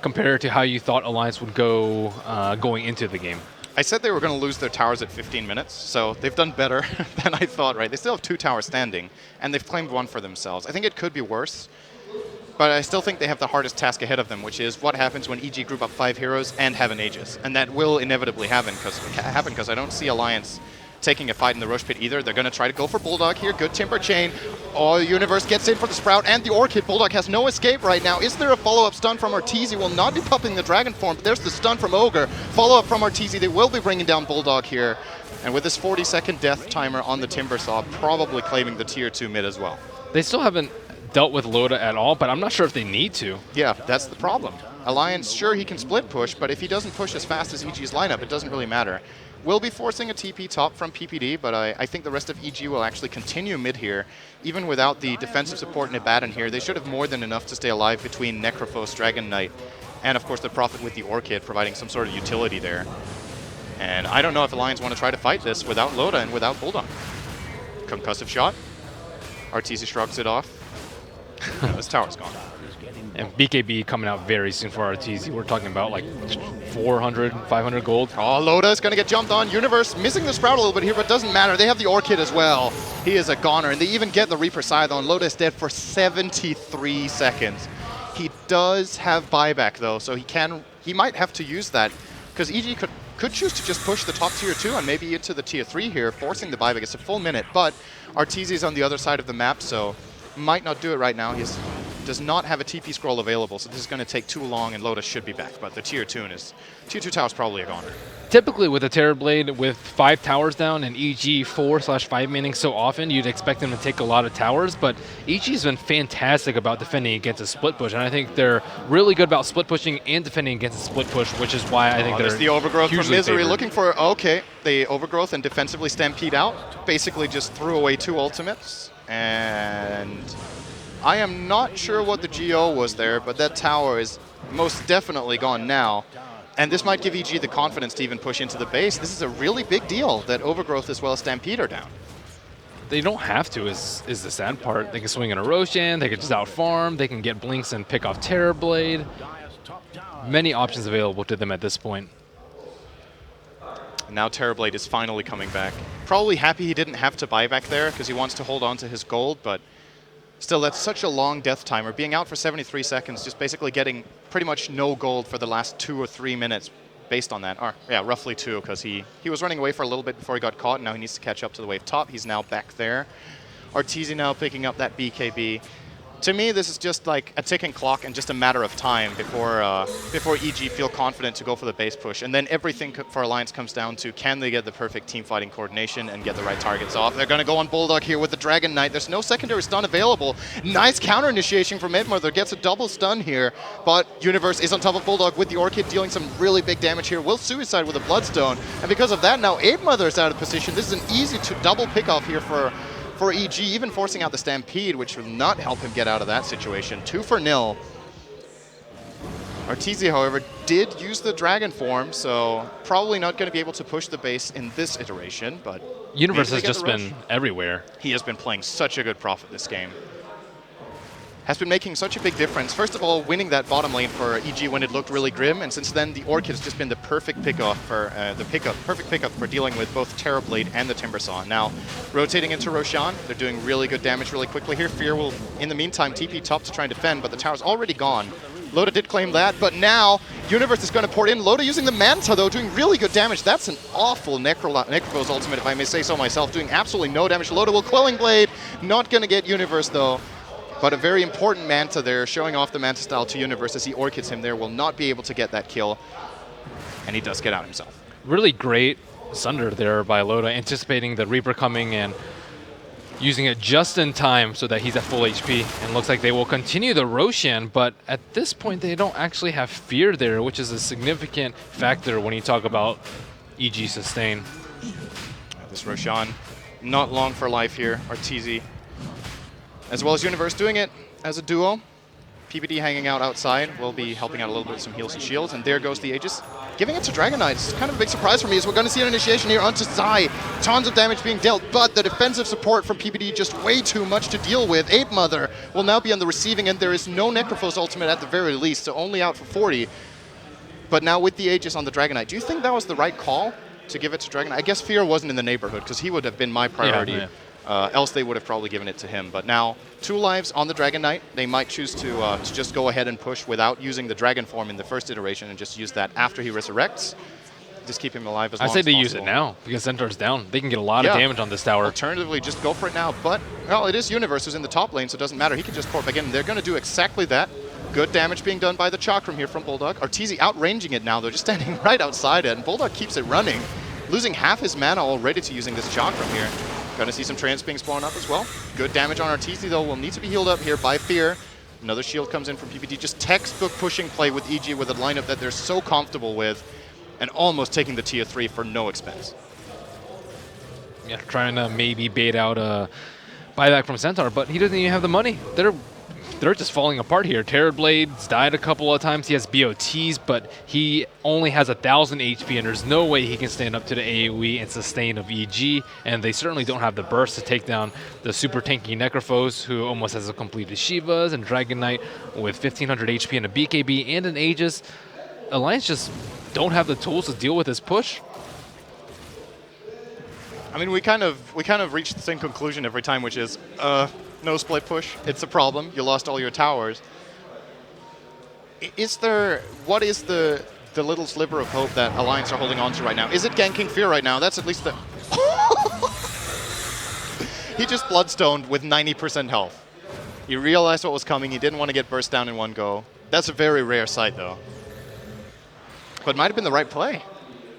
compared to how you thought Alliance would go going into the game? I said they were going to lose their towers at 15 minutes, so they've done better than I thought, right? They still have 2 towers standing, and they've claimed 1 for themselves. I think it could be worse. But I still think they have the hardest task ahead of them, which is what happens when EG group up 5 heroes and have an Aegis. And that will inevitably happen because I don't see Alliance taking a fight in the Rush Pit either. They're going to try to go for Bulldog here. Good Timber Chain. Oh, Universe gets in for the Sprout and the Orchid. Bulldog has no escape right now. Is there a follow-up stun from Arteezy? Will not be popping the Dragon form, but there's the stun from Ogre. Follow-up from Arteezy. They will be bringing down Bulldog here. And with this 40-second death timer on the Timbersaw, probably claiming the tier 2 mid as well. They still haven't dealt with Loda at all, but I'm not sure if they need to. Yeah, that's the problem. Alliance, sure, he can split push, but if he doesn't push as fast as EG's lineup, it doesn't really matter. Will be forcing a TP top from PPD, but I think the rest of EG will actually continue mid here. Even without the defensive support in Abaddon here, they should have more than enough to stay alive between Necrophos, Dragon Knight, and of course the Prophet with the Orchid, providing some sort of utility there. And I don't know if Alliance want to try to fight this without Loda and without Bulldog. Concussive shot. Arteezy shrugs it off. This tower's gone. And BKB coming out very soon for Arteezy. We're talking about like 400, 500 gold. Oh, Loda is going to get jumped on. Universe missing the Sprout a little bit here, but doesn't matter. He have the Orchid as well. He is a goner, and they even get the Reaper Scythe on. Loda is dead for 73 seconds. He does have buyback though, so he might have to use that, because EG could choose to just push the top tier 2 and maybe into the tier 3 here, forcing the buyback. It's a full minute, but Arteezy's on the other side of the map, so might not do it right now. He does not have a TP scroll available, so this is going to take too long, and Loda should be back. But the tier 2 tower is probably a goner. Typically with a Terrorblade with 5 towers down and EG 4/5 manning so often, you'd expect them to take a lot of towers, but EG's been fantastic about defending against a split push, and I think they're really good about split pushing and defending against a split push, which is why I think they're the Overgrowth from Misery favored. looking for, okay, the Overgrowth and defensively Stampede out. Basically just threw away 2 ultimates, and I am not sure what the GO was there, but that tower is most definitely gone now. And this might give EG the confidence to even push into the base. This is a really big deal that Overgrowth as well as Stampede are down. They don't have to is the sad part. They can swing in a Roshan, they can just out farm, they can get blinks and pick off Terrorblade. Many options available to them at this point. And now Terrorblade is finally coming back. Probably happy he didn't have to buy back there because he wants to hold on to his gold, but still, that's such a long death timer. Being out for 73 seconds, just basically getting pretty much no gold for the last 2 or 3 minutes based on that. Or, yeah, roughly 2, because he was running away for a little bit before he got caught, and now he needs to catch up to the wave top. He's now back there. Arteezy now picking up that BKB. To me, this is just like a ticking clock and just a matter of time before EG feel confident to go for the base push. And then everything for Alliance comes down to, can they get the perfect team fighting coordination and get the right targets off? They're going to go on Bulldog here with the Dragon Knight. There's no secondary stun available. Nice counter initiation from Edmother. Gets a double stun here, but Universe is on top of Bulldog with the Orchid, dealing some really big damage here. Will Suicide with a Bloodstone. And because of that, now Edmother is out of position. This is an easy to double pick off here for EG, even forcing out the Stampede, which will not help him get out of that situation. 2-0. Arteezy, however, did use the Dragon form, so probably not going to be able to push the base in this iteration, but Universe has just been everywhere. He has been playing such a good Prophet this game. Has been making such a big difference. First of all, winning that bottom lane for EG when it looked really grim, and since then the Orchid has just been the perfect pickoff for perfect pickup for dealing with both Terrorblade and the Timbersaw. Now, rotating into Roshan, they're doing really good damage really quickly here. Fear will, in the meantime, TP top to try and defend, but the tower's already gone. Loda did claim that, but now Universe is going to pour it in. Loda using the Manta, though, doing really good damage. That's an awful Necrophos ultimate, if I may say so myself, doing absolutely no damage. Loda will Quelling Blade, not going to get Universe, though. But a very important Manta there, showing off the Manta style to Universe as he Orchids him there, will not be able to get that kill. And he does get out himself. Really great Sunder there by Loda, anticipating the Reaper coming and using it just in time so that he's at full HP. And looks like they will continue the Roshan, but at this point they don't actually have Fear there, which is a significant factor when you talk about EG sustain. This Roshan, not long for life here. Arteezy, as well as Universe, doing it as a duo. PPD hanging out outside will be helping out a little bit with some heals and shields, and there goes the Aegis. Giving it to Dragon Knight. It's kind of a big surprise for me, as we're going to see an initiation here onto Zai. Tons of damage being dealt, but the defensive support from PPD just way too much to deal with. Apemother will now be on the receiving end. There is no Necrophos ultimate at the very least, so only out for 40. But now with the Aegis on the Dragon Knight, do you think that was the right call to give it to Dragon Knight? I guess Fear wasn't in the neighborhood, because he would have been my priority. Yeah. else they would have probably given it to him. But now, 2 lives on the Dragon Knight. They might choose to just go ahead and push without using the Dragon form in the first iteration and just use that after he resurrects. Just keep him alive as long as possible. I say they use it now because Centaur's down. They can get a lot of damage on this tower. Alternatively, just go for it now. But, well, it is Universe who's in the top lane, so it doesn't matter. He can just port back in. They're going to do exactly that. Good damage being done by the Chakram here from Bulldog. Arteezy outranging it now, though, just standing right outside it. And Bulldog keeps it running, losing half his mana already to using this Chakram here. Going to see some trance being spawned up as well. Good damage on Arteezy, though. Will need to be healed up here by Fear. Another shield comes in from PPD. Just textbook pushing play with EG with a lineup that they're so comfortable with. And almost taking the tier 3 for no expense. Yeah, trying to maybe bait out a buyback from Centaur, but he doesn't even have the money. They're just falling apart here. Terrorblade's died a couple of times. He has BOTs, but he only has 1,000 HP, and there's no way he can stand up to the AoE and sustain of EG, and they certainly don't have the burst to take down the super tanky Necrophos, who almost has a completed Shivas, and Dragon Knight with 1,500 HP and a BKB and an Aegis. Alliance just don't have the tools to deal with this push. I mean, we kind of reach the same conclusion every time, which is no split push. It's a problem. You lost all your towers. What is the little sliver of hope that Alliance are holding on to right now? Is it ganking Fear right now? That's at least the... He just bloodstoned with 90% health. He realized what was coming. He didn't want to get burst down in one go. That's a very rare sight, though. But might have been the right play.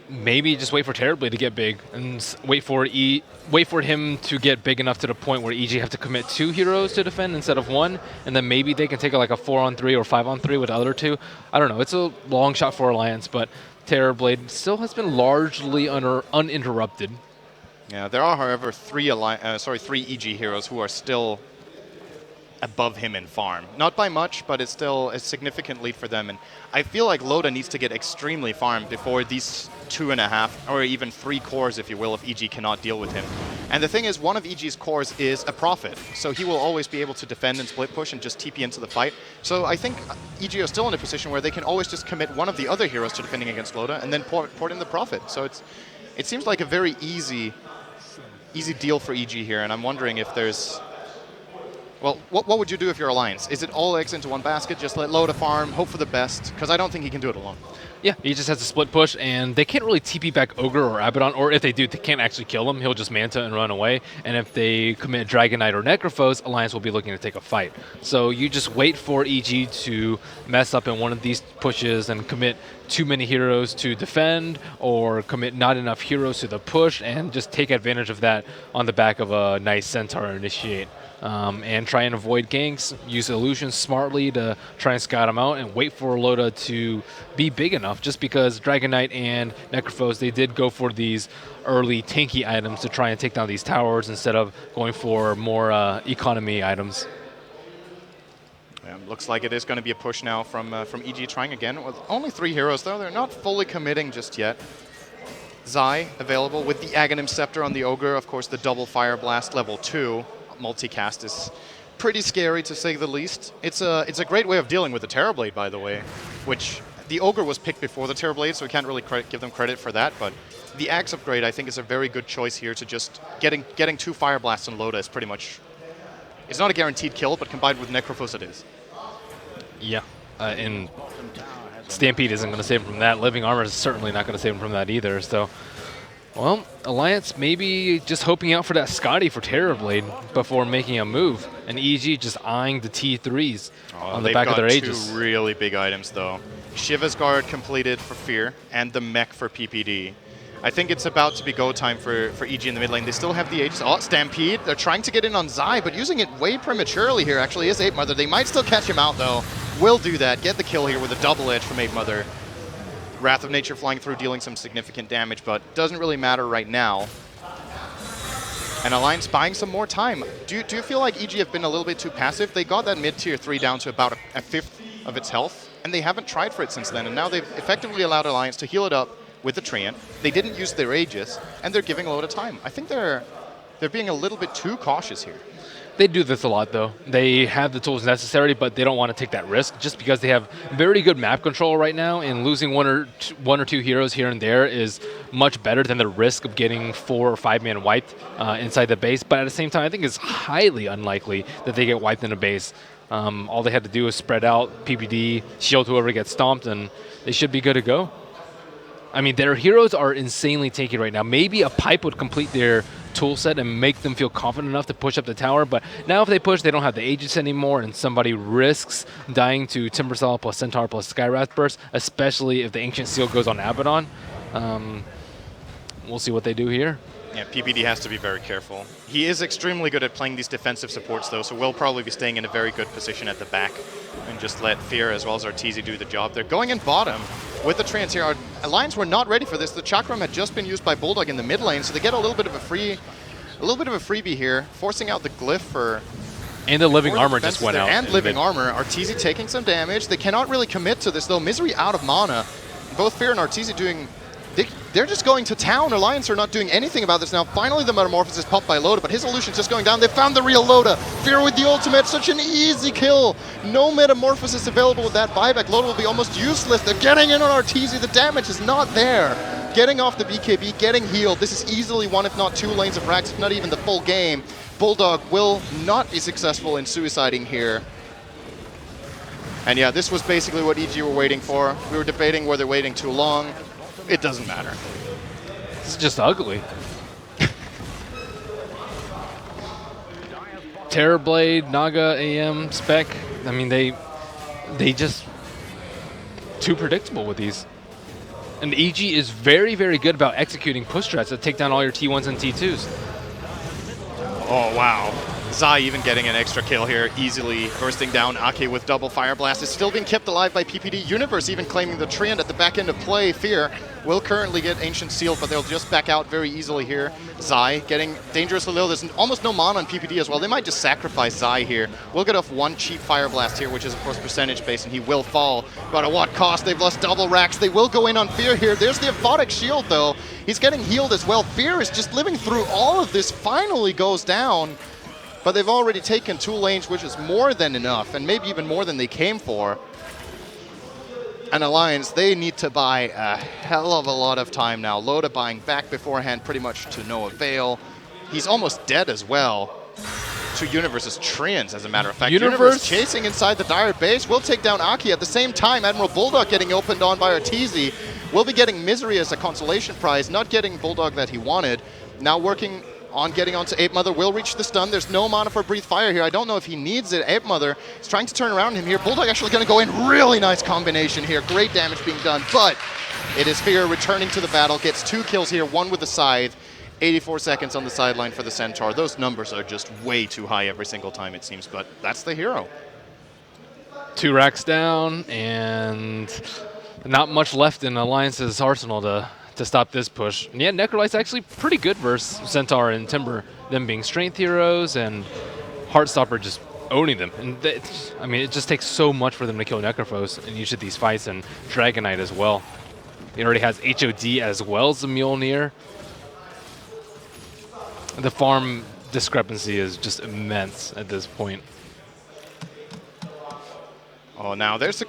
Maybe just wait for Terrorblade to get big and wait for him to get big enough to the point where EG have to commit 2 heroes to defend instead of 1, and then maybe they can take like a 4-on-3 or 5-on-3 with the other 2. I don't know. It's a long shot for Alliance, but Terrorblade still has been largely uninterrupted. Yeah, there are, however, 3 EG heroes who are still above him in farm. Not by much, but it's still a significant lead for them. And I feel like Loda needs to get extremely farmed before these 2.5 or even 3 cores, if you will, if EG cannot deal with him. And the thing is, one of EG's cores is a Prophet, so he will always be able to defend and split push and just TP into the fight. So I think EG are still in a position where they can always just commit one of the other heroes to defending against Loda and then port in the Prophet. So it seems like a very easy deal for EG here, and I'm wondering if there's... Well, what would you do if you're Alliance? Is it all eggs into one basket, just let Loda farm, hope for the best? Because I don't think he can do it alone. Yeah, he just has to split push, and they can't really TP back Ogre or Abaddon, or if they do, they can't actually kill him. He'll just Manta and run away. And if they commit Dragon Knight or Necrophos, Alliance will be looking to take a fight. So you just wait for EG to mess up in one of these pushes and commit too many heroes to defend, or commit not enough heroes to the push, and just take advantage of that on the back of a nice Centaur initiate. And try and avoid ganks, use illusions smartly to try and scout them out, and wait for Loda to be big enough, just because Dragon Knight and Necrophos, they did go for these early tanky items to try and take down these towers instead of going for more economy items. Yeah, looks like it is going to be a push now from EG trying again. With only 3 heroes, though, they're not fully committing just yet. Zai available with the Aghanim Scepter on the Ogre, of course the double Fire Blast level 2. Multicast is pretty scary, to say the least. It's a great way of dealing with the Terrorblade, by the way, which the Ogre was picked before the Terrorblade, so we can't really give them credit for that, but the Axe upgrade, I think, is a very good choice here to just getting 2 Fire Blasts on Loda is pretty much... It's not a guaranteed kill, but combined with Necrophos it is. Yeah, and Stampede isn't going to save him from that. Living Armor is certainly not going to save him from that either, so... Well, Alliance maybe just hoping out for that Scotty for Terrorblade before making a move. And EG just eyeing the T3s on the back of their Aegis. They've got 2 really big items, though. Shiva's Guard completed for Fear, and the mech for PPD. I think it's about to be go time for EG in the mid lane. They still have the Aegis. Oh, Stampede. They're trying to get in on Zai, but using it way prematurely here, actually, is 8-Mother. They might still catch him out, though. Will do that. Get the kill here with a double edge from 8-Mother. Wrath of Nature flying through, dealing some significant damage, but doesn't really matter right now. And Alliance buying some more time. Do you feel like EG have been a little bit too passive? They got that mid-tier 3 down to about a 1/5 of its health, and they haven't tried for it since then, and now they've effectively allowed Alliance to heal it up with the Treant. They didn't use their Aegis, and they're giving a lot of time. I think they're being a little bit too cautious here. They do this a lot, though. They have the tools necessary, but they don't want to take that risk just because they have very good map control right now, and losing one or two heroes here and there is much better than the risk of getting 4 or 5 man wiped inside the base. But at the same time, I think it's highly unlikely that they get wiped in a base. All they had to do is spread out, PPD, shield whoever gets stomped, and they should be good to go. I mean, their heroes are insanely tanky right now. Maybe a pipe would complete their tool set and make them feel confident enough to push up the tower, but now if they push, they don't have the Aegis anymore, and somebody risks dying to Timbersaw plus Centaur plus Skywrath Burst, especially if the Ancient Seal goes on Abaddon. We'll see what they do here. Yeah, PPD has to be very careful. He is extremely good at playing these defensive supports, though, so we'll probably be staying in a very good position at the back and just let Fear as well as Arteezy do the job. They're going in bottom with the Treants here. Our Alliance were not ready for this. The Chakram had just been used by Bulldog in the mid lane, so they get a little bit of a freebie here, forcing out the glyph for... And the living armor just went out. And living armor. Arteezy taking some damage. They cannot really commit to this, though. Misery out of mana. Both Fear and Arteezy doing... They're just going to town. Alliance are not doing anything about this now. Finally, the Metamorphosis popped by Loda, but his illusion's just going down. They found the real Loda. Fear with the ultimate. Such an easy kill. No Metamorphosis available with that buyback. Loda will be almost useless. They're getting in on Arteezy. The damage is not there. Getting off the BKB, getting healed. This is easily 1, if not 2 lanes of racks, if not even the full game. Bulldog will not be successful in suiciding here. And yeah, this was basically what EG were waiting for. We were debating whether they're waiting too long. It doesn't matter. It's just ugly. Terrorblade, Naga, AM, Spec. I mean, they just too predictable with these. And EG is very, very good about executing push strats that take down all your T1s and T2s. Oh, wow. Zai even getting an extra kill here, easily bursting down Ake with double Fire Blast. Is still being kept alive by PPD. Universe even claiming the Treant at the back end of play. Fear will currently get Ancient Seal, but they'll just back out very easily here. Zai getting dangerously low. There's almost no mana on PPD as well. They might just sacrifice Zai here. We'll get off 1 cheap Fire Blast here, which is of course percentage based, and he will fall. But at what cost? They've lost double racks. They will go in on Fear here. There's the Aphotic Shield though. He's getting healed as well. Fear is just living through all of this, finally goes down. But they've already taken 2 lanes, which is more than enough, and maybe even more than they came for. And Alliance, they need to buy a hell of a lot of time now. Loda buying back beforehand, pretty much to no avail. He's almost dead as well to Universe's Treants, as a matter of fact. Universe chasing inside the Dire base. Will take down Aki. At the same time, Admiral Bulldog getting opened on by Arteezy. Will be getting Misery as a consolation prize, not getting Bulldog that he wanted. Now working on getting onto Ape Mother, will reach the stun. There's no mana for Breathe Fire here. I don't know if he needs it. Ape Mother is trying to turn around him here. Bulldog actually going to go in. Really nice combination here. Great damage being done, but it is Fear returning to the battle. Gets 2 kills here, 1 with the Scythe. 84 seconds on the sideline for the Centaur. Those numbers are just way too high every single time, it seems, but that's the hero. 2 racks down, and not much left in Alliance's arsenal to stop this push. And yeah, Necrolight's actually pretty good versus Centaur and Timber, them being strength heroes, and Heartstopper just owning them. And I mean, it just takes so much for them to kill Necrophos in each of these fights, and Dragonite as well. He already has HOD as well as the Mjolnir. The farm discrepancy is just immense at this point. Oh, now there's a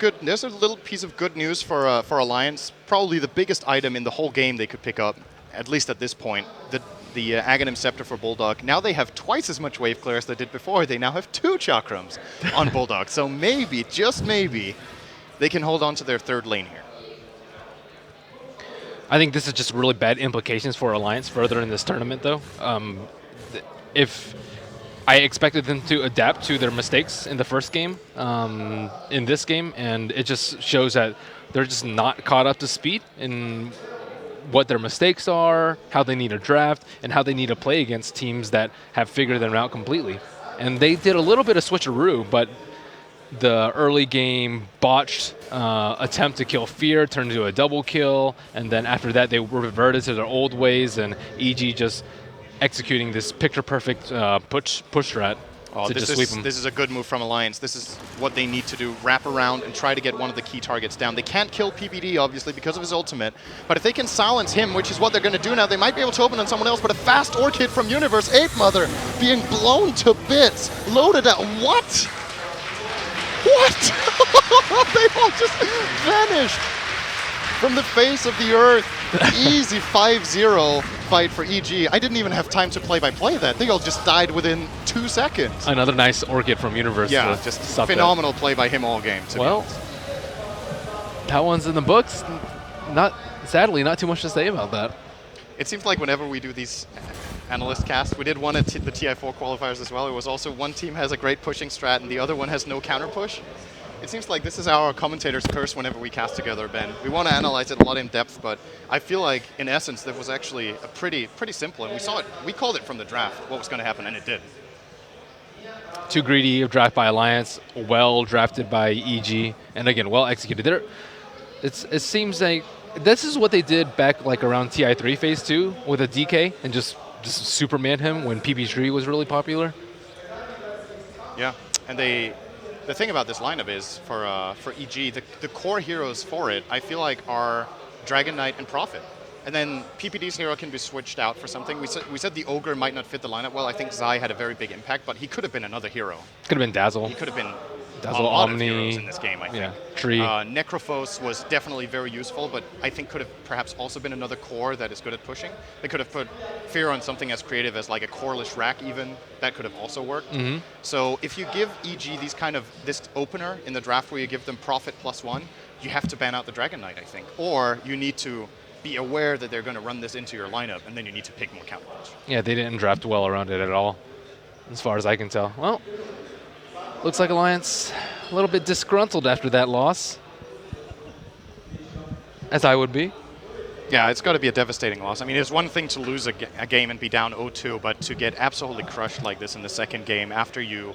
little piece of good news for Alliance. Probably the biggest item in the whole game they could pick up, at least at this point. The Aghanim Scepter for Bulldog. Now they have twice as much wave clear as they did before. They now have 2 Chakrams on Bulldog. So maybe, just maybe, they can hold on to their 3rd lane here. I think this is just really bad implications for Alliance further in this tournament, though. If I expected them to adapt to their mistakes in the first game, in this game, and it just shows that they're just not caught up to speed in what their mistakes are, how they need to draft, and how they need to play against teams that have figured them out completely. And they did a little bit of switcheroo, but the early game botched attempt to kill Fear turned into a double kill, and then after that they reverted to their old ways, and EG just executing this picture-perfect push strat. to just sweep them. This is a good move from Alliance. This is what they need to do, wrap around and try to get one of the key targets down. They can't kill PBD, obviously, because of his ultimate, but if they can silence him, which is what they're going to do now, they might be able to open on someone else, but a fast Orchid from Universe, Ape Mother, being blown to bits, loaded out. What? What? They all just vanished from the face of the earth. Easy 5-0 fight for EG. I didn't even have time to play-by-play that. They all just died within 2 seconds. Another nice Orchid from Universe. Yeah, just phenomenal play by him all game. Well, that one's in the books. Sadly, not too much to say about that. It seems like whenever we do these analyst casts, we did one at the TI4 qualifiers as well. It was also one team has a great pushing strat and the other one has no counter push. It seems like this is our commentator's curse whenever we cast together, Ben. We want to analyze it a lot in depth, but I feel like, in essence, that was actually a pretty simple, and we saw it. We called it from the draft what was going to happen, and it did. Too greedy of draft by Alliance, well drafted by EG, and again, well executed. It seems like this is what they did back like around TI3 Phase 2 with a DK and just Superman him when PB3 was really popular. Yeah, and the thing about this lineup is for EG, the core heroes for it, I feel like are Dragon Knight and Prophet. And then PPD's hero can be switched out for something. We said the Ogre might not fit the lineup well. I think Zai had a very big impact, but he could have been another hero. Could have been Dazzle. He could have been Dazzle, a lot Omni. of heroes in this game, I think. Yeah, Tree. Necrophos was definitely very useful, but I think could have perhaps also been another core that is good at pushing. They could have put Fear on something as creative as like a coreless rack even. That could have also worked. Mm-hmm. So if you give EG this opener in the draft where you give them Prophet +1, you have to ban out the Dragon Knight, I think. Or you need to be aware that they're going to run this into your lineup, and then you need to pick more counter push. Yeah, they didn't draft well around it at all, as far as I can tell. Well, looks like Alliance a little bit disgruntled after that loss, as I would be. Yeah, it's got to be a devastating loss. I mean, it's one thing to lose a game and be down 0-2, but to get absolutely crushed like this in the second game after you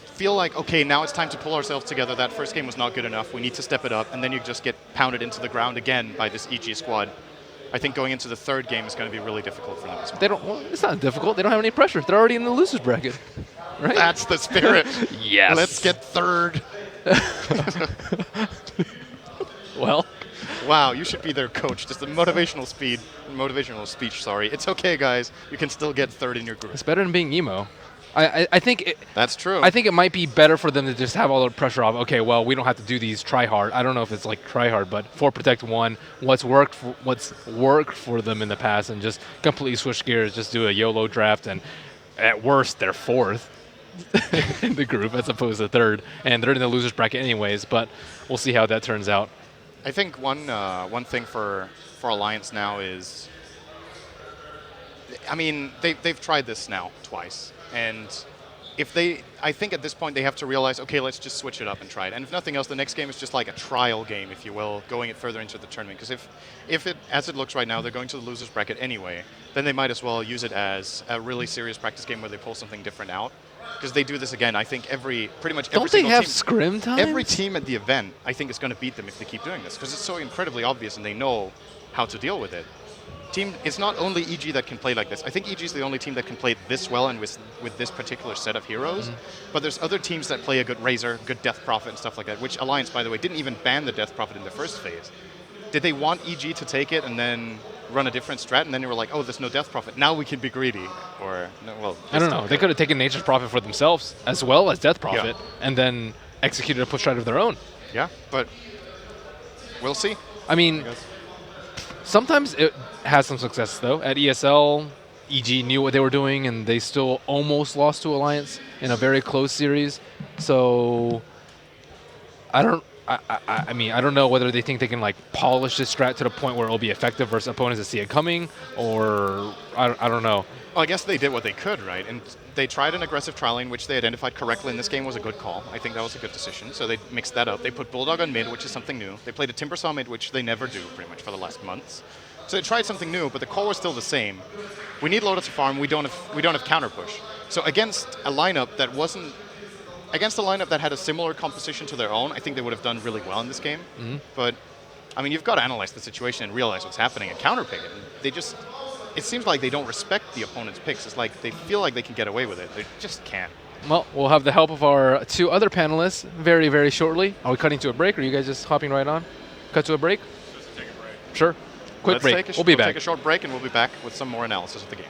feel like, okay, now it's time to pull ourselves together. That first game was not good enough. We need to step it up, and then you just get pounded into the ground again by this EG squad. I think going into the third game is going to be really difficult for them as well. Well, it's not difficult. They don't have any pressure. They're already in the losers bracket. Right? That's the spirit. Yes. Let's get third. Well. Wow, you should be their coach. Just a motivational speech, sorry. It's okay, guys. You can still get third in your group. It's better than being emo. I think that's true. I think it might be better for them to just have all the pressure off. Okay, well, we don't have to do these try hard. I don't know if it's like try hard, but 4 Protect 1, what's worked for them in the past, and just completely switch gears, just do a YOLO draft, and at worst they're 4th in the group as opposed to 3rd, and they're in the losers bracket anyways. But we'll see how that turns out. I think one thing for Alliance now is, I mean, they've tried this now twice. And I think at this point they have to realize, okay, let's just switch it up and try it. And if nothing else, the next game is just like a trial game, if you will, going it further into the tournament. Because if it, as it looks right now, they're going to the losers bracket anyway, then they might as well use it as a really serious practice game where they pull something different out. Because they do this again, I think pretty much every Don't they single have team, scrim time? every team at the event, I think, is going to beat them if they keep doing this. Because it's so incredibly obvious and they know how to deal with it. It's not only EG that can play like this. I think EG is the only team that can play this well and with this particular set of heroes. Mm-hmm. But there's other teams that play a good Razor, good Death Prophet and stuff like that, which Alliance, by the way, didn't even ban the Death Prophet in the first phase. Did they want EG to take it and then run a different strat, and then they were like, oh, there's no Death Prophet. Now we can be greedy. Or, no, well, I don't know. They could have taken Nature's Prophet for themselves as well as Death Prophet and then executed a push strat of their own. Yeah, but we'll see. I mean, sometimes it has some success, though. At ESL, EG knew what they were doing, and they still almost lost to Alliance in a very close series. So I don't know whether they think they can like polish this strat to the point where it'll be effective versus opponents that see it coming, or I don't know. Well, I guess they did what they could, right? And they tried an aggressive trial lane, which they identified correctly in this game was a good call. I think that was a good decision. So they mixed that up. They put Bulldog on mid, which is something new. They played a Timbersaw mid, which they never do pretty much for the last months. So they tried something new, but the call was still the same. We need Lotus to farm. We don't have counter push. So against a lineup that wasn't against a lineup that had a similar composition to their own, I think they would have done really well in this game. Mm-hmm. But I mean, you've got to analyze the situation and realize what's happening and counterpick it. And it seems like they don't respect the opponent's picks. It's like they feel like they can get away with it. They just can't. Well, we'll have the help of our 2 other panelists very, very shortly. Are we cutting to a break, or are you guys just hopping right on? Cut to a break? Just take a break. Sure. Quick break. We'll be back. Take a short break, and we'll be back with some more analysis of the game.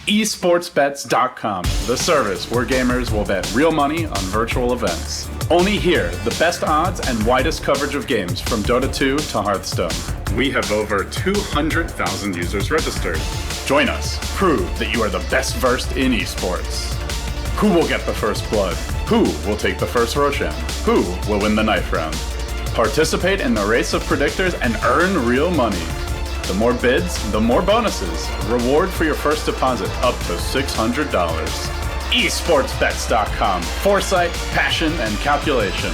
esportsbets.com, the service where gamers will bet real money on virtual events. Only here, the best odds and widest coverage of games from Dota 2 to Hearthstone. We have over 200,000 users registered. Join us. Prove that you are the best versed in esports. Who will get the first blood? Who will take the first Roshan? Who will win the knife round? Participate in the race of predictors and earn real money. The more bids, the more bonuses. Reward for your first deposit up to $600. esportsbets.com. Foresight, passion, and calculation.